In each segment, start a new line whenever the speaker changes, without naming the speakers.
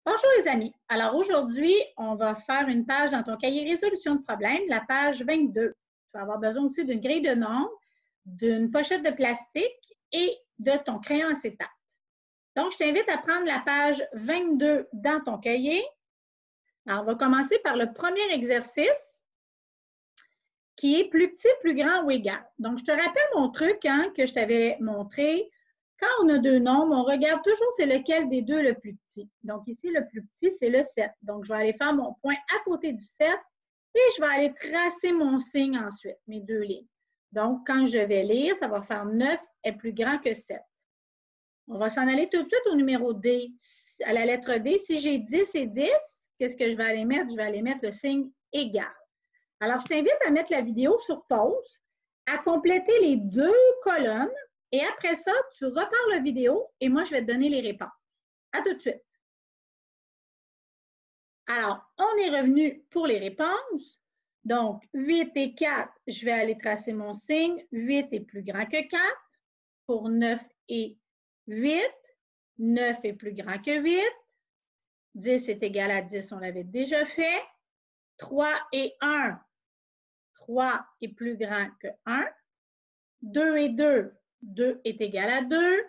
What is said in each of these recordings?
Bonjour les amis. Alors aujourd'hui, on va faire une page dans ton cahier résolution de problèmes, la page 22. Tu vas avoir besoin aussi d'une grille de nombres, d'une pochette de plastique et de ton crayon acétate. Donc, je t'invite à prendre la page 22 dans ton cahier. Alors, on va commencer par le premier exercice qui est plus petit, plus grand ou égal. Donc, je te rappelle mon truc que je t'avais montré. Quand on a deux nombres, on regarde toujours c'est lequel des deux le plus petit. Donc, ici, le plus petit, c'est le 7. Donc, je vais aller faire mon point à côté du 7 et je vais aller tracer mon signe ensuite, mes deux lignes. Donc, quand je vais lire, ça va faire 9 est plus grand que 7. On va s'en aller tout de suite au numéro D. À la lettre D, si j'ai 10 et 10, qu'est-ce que je vais aller mettre? Je vais aller mettre le signe égal. Alors, je t'invite à mettre la vidéo sur pause, à compléter les deux colonnes et après ça, tu repars la vidéo et moi, je vais te donner les réponses. À tout de suite. Alors, on est revenu pour les réponses. Donc, 8 et 4, je vais aller tracer mon signe. 8 est plus grand que 4. Pour 9 et 8, 9 est plus grand que 8. 10 est égal à 10, on l'avait déjà fait. 3 et 1, 3 est plus grand que 1. 2 et 2, 2 est égal à 2.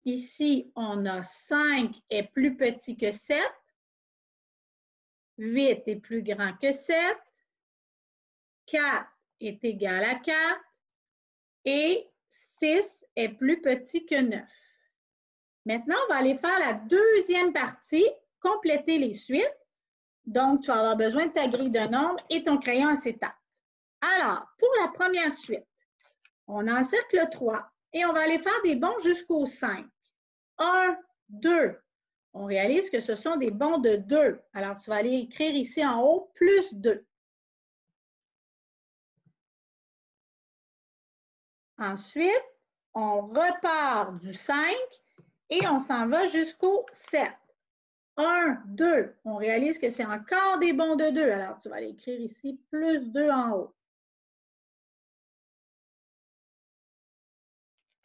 Ici, on a 5 est plus petit que 7. 8 est plus grand que 7. 4 est égal à 4. Et 6 est plus petit que 9. Maintenant, on va aller faire la deuxième partie, compléter les suites. Donc, tu vas avoir besoin de ta grille de nombres et ton crayon acétate. Alors, pour la première suite, on encercle 3 et on va aller faire des bonds jusqu'au 5. 1, 2. On réalise que ce sont des bonds de 2. Alors, tu vas aller écrire ici en haut, plus 2. Ensuite, on repart du 5 et on s'en va jusqu'au 7. 1, 2. On réalise que c'est encore des bonds de 2. Alors, tu vas aller écrire ici, plus 2 en haut.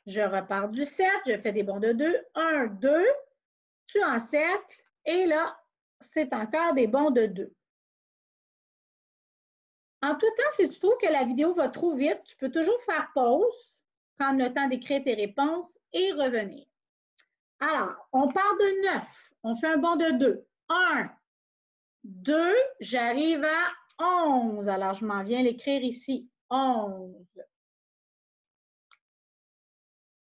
Je repars du 7, je fais des bonds de 2. 1, 2. Tu encercles et là, c'est encore des bonds de 2. En tout temps, si tu trouves que la vidéo va trop vite, tu peux toujours faire pause, prendre le temps d'écrire tes réponses et revenir. Alors, on part de 9. On fait un bond de 2. 1, 2, j'arrive à 11. Alors, je m'en viens l'écrire ici. 11.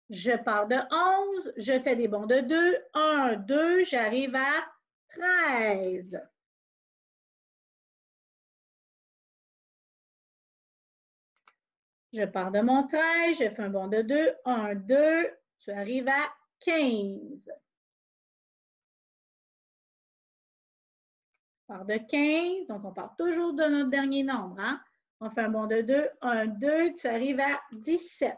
Je pars de 11, je fais des bonds de 2. 1, 2, j'arrive à 13. Je pars de mon 13, je fais un bond de 2. 1, 2, tu arrives à 15. Je pars de 15, donc on part toujours de notre dernier nombre. Hein? On fait un bond de 2. 1, 2, tu arrives à 17.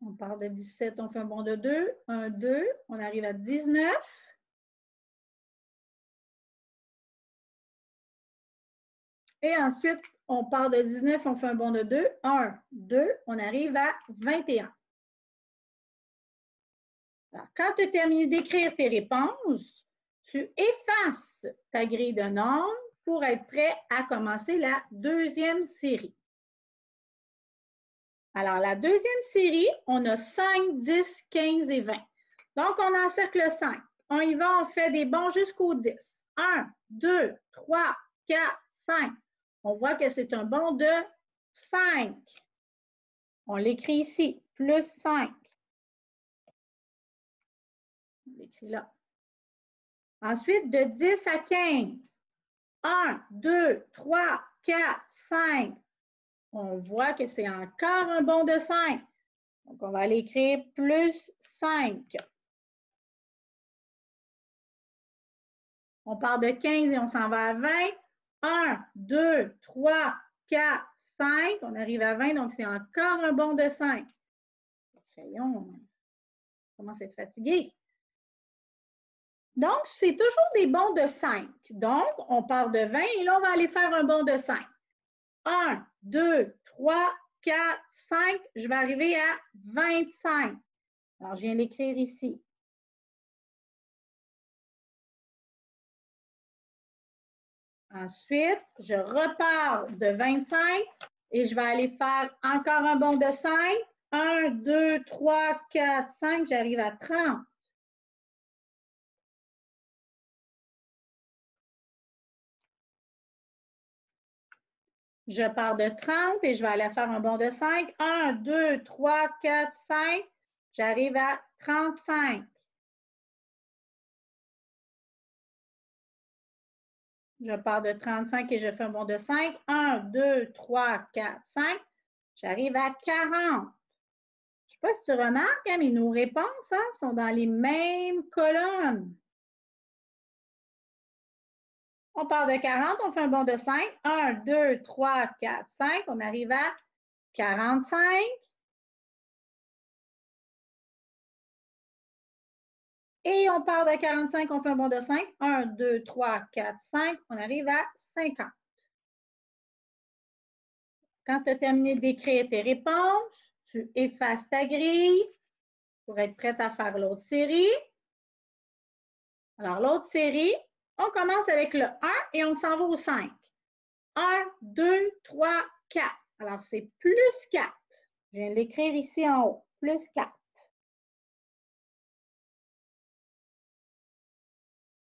On part de 17, on fait un bond de 2. 1, 2, on arrive à 19. Et ensuite, on part de 19, on fait un bond de 2. 1, 2, on arrive à 21. Alors, quand tu as terminé d'écrire tes réponses, tu effaces ta grille de nombres pour être prêt à commencer la deuxième série. Alors, la deuxième série, on a 5, 10, 15 et 20. Donc, on encercle 5. On y va, on fait des bonds jusqu'au 10. 1, 2, 3, 4, 5. On voit que c'est un bond de 5. On l'écrit ici, plus 5. On l'écrit là. Ensuite, de 10 à 15. 1, 2, 3, 4, 5. On voit que c'est encore un bond de 5. Donc, on va aller écrire plus 5. On part de 15 et on s'en va à 20. 1, 2, 3, 4, 5. On arrive à 20, donc c'est encore un bond de 5. Le crayon commence à être fatigué. Donc, c'est toujours des bonds de 5. Donc, on part de 20 et là, on va aller faire un bond de 5. 1, 2, 3, 4, 5. Je vais arriver à 25. Alors, je viens l'écrire ici. Ensuite, je repars de 25 et je vais aller faire encore un bond de 5. 1, 2, 3, 4, 5, j'arrive à 30. Je pars de 30 et je vais aller faire un bond de 5. 1, 2, 3, 4, 5. J'arrive à 35. Je pars de 35 et je fais un bond de 5. 1, 2, 3, 4, 5. J'arrive à 40. Je ne sais pas si tu remarques, hein, mais nos réponses sont dans les mêmes colonnes. On part de 40, on fait un bond de 5. 1, 2, 3, 4, 5. On arrive à 45. Et on part de 45, on fait un bond de 5. 1, 2, 3, 4, 5. On arrive à 50. Quand tu as terminé d'écrire tes réponses, tu effaces ta grille pour être prête à faire l'autre série. Alors, l'autre série, on commence avec le 1 et on s'en va au 5. 1, 2, 3, 4. Alors, c'est plus 4. Je viens de l'écrire ici en haut. Plus 4.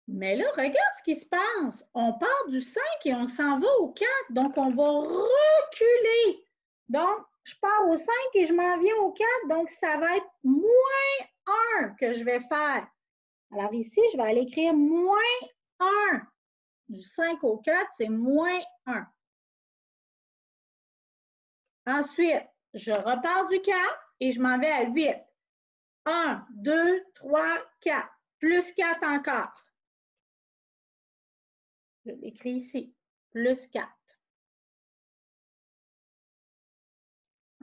Mais là, regarde ce qui se passe. On part du 5 et on s'en va au 4. Donc, on va reculer. Donc, je pars au 5 et je m'en viens au 4. Donc, ça va être moins 1 que je vais faire. Alors ici, je vais aller écrire moins 1. Du 5 au 4, c'est moins 1. Ensuite, je repars du 4 et je m'en vais à 8. 1, 2, 3, 4. Plus 4 encore. Je l'écris ici. Plus 4.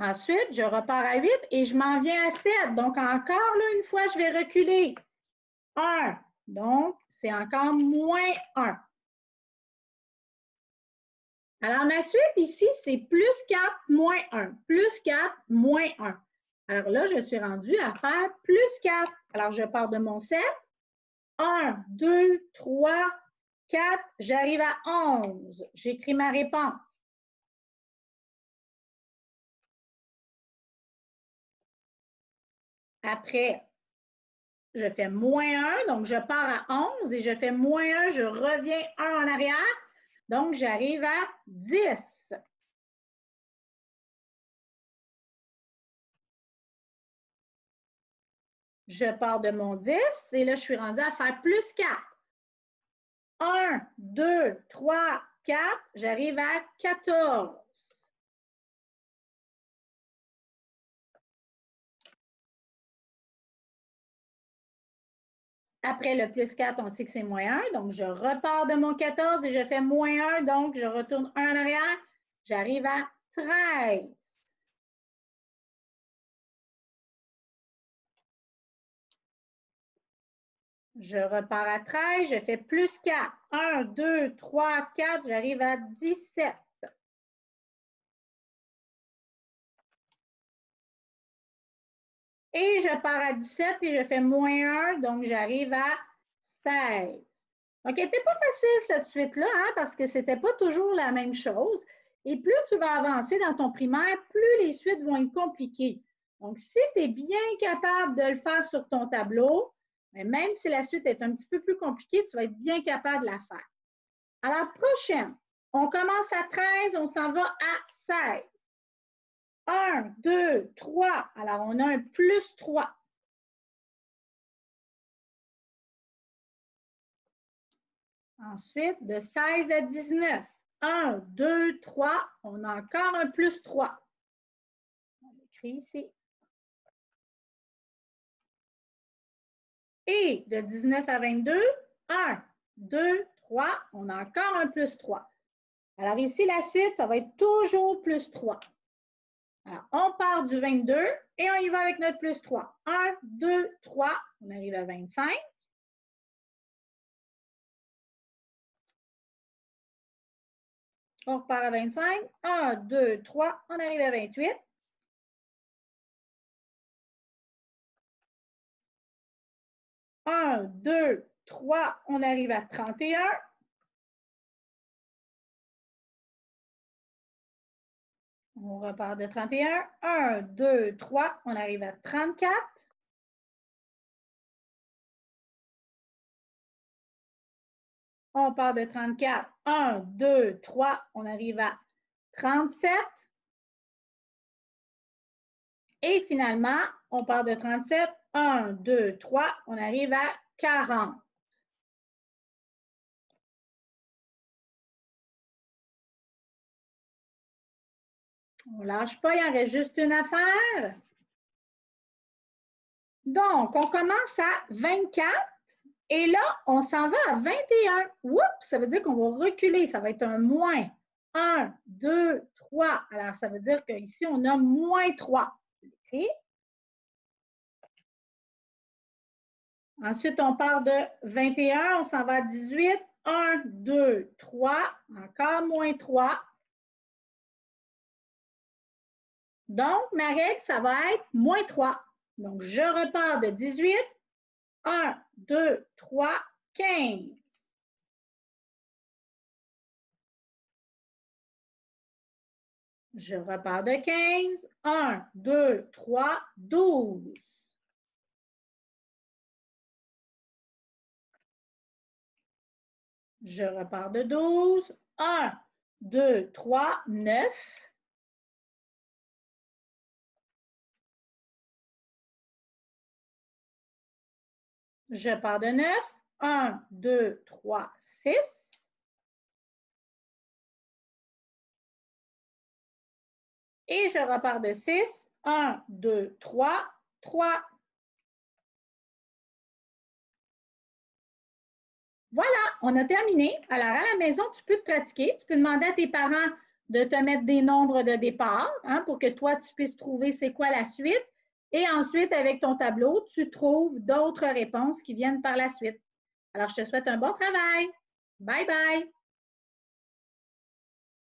Ensuite, je repars à 8 et je m'en viens à 7. Donc, encore là, une fois, je vais reculer. 1. Donc, c'est encore moins 1. Alors, ma suite ici, c'est plus 4, moins 1. Plus 4, moins 1. Alors là, je suis rendue à faire plus 4. Alors, je pars de mon 7. 1, 2, 3, 4. J'arrive à 11. J'écris ma réponse. Après, je fais moins 1. Donc, je pars à 11 et je fais moins 1. Je reviens 1 en arrière. Donc, j'arrive à 10. Je pars de mon 10 et là, je suis rendue à faire plus 4. 1, 2, 3, 4, j'arrive à 14. Après le plus 4, on sait que c'est moins 1. Donc, je repars de mon 14 et je fais moins 1. Donc, je retourne 1 en arrière. J'arrive à 13. Je repars à 13. Je fais plus 4. 1, 2, 3, 4. J'arrive à 17. Et je pars à 17 et je fais moins 1. Donc, j'arrive à 16. Donc, elle n'était pas facile cette suite-là, hein, parce que ce n'était pas toujours la même chose. Et plus tu vas avancer dans ton primaire, plus les suites vont être compliquées. Donc, si tu es bien capable de le faire sur ton tableau, même si la suite est un petit peu plus compliquée, tu vas être bien capable de la faire. Alors, prochaine, on commence à 13, on s'en va à 16. 1, 2, 3. Alors, on a un plus 3. Ensuite, de 16 à 19. 1, 2, 3. On a encore un plus 3. On l'écrit ici. Et de 19 à 22, 1, 2, 3. On a encore un plus 3. Alors ici, la suite, ça va être toujours plus 3. Alors, on part du 22 et on y va avec notre plus 3. 1, 2, 3. On arrive à 25. On repart à 25. 1, 2, 3. On arrive à 28. 1, 2, 3, on arrive à 31. On repart de 31. 1, 2, 3, on arrive à 34. On part de 34. 1, 2, 3, on arrive à 37. Et finalement, on part de 37. 1, 2, 3, on arrive à 40. On ne lâche pas, il en reste juste une affaire. Donc, on commence à 24 et là, on s'en va à 21. Oups, ça veut dire qu'on va reculer. Ça va être un moins. 1, 2, 3. Alors, ça veut dire qu'ici, on a moins 3. Okay. Ensuite, on part de 21, on s'en va à 18. 1, 2, 3. Encore moins 3. Donc, ma règle, ça va être moins 3. Donc, je repars de 18. 1, 2, 3, 15. Je repars de 15. 1, 2, 3, 12. Je repars de 12. 1, 2, 3, 9. Je pars de 9. 1, 2, 3, 6. Et je repars de 6. 1, 2, 3, 3. Voilà, on a terminé. Alors, à la maison, tu peux te pratiquer. Tu peux demander à tes parents de te mettre des nombres de départ pour que toi, tu puisses trouver c'est quoi la suite. Et ensuite, avec ton tableau, tu trouves d'autres réponses qui viennent par la suite. Alors, je te souhaite un bon travail. Bye bye!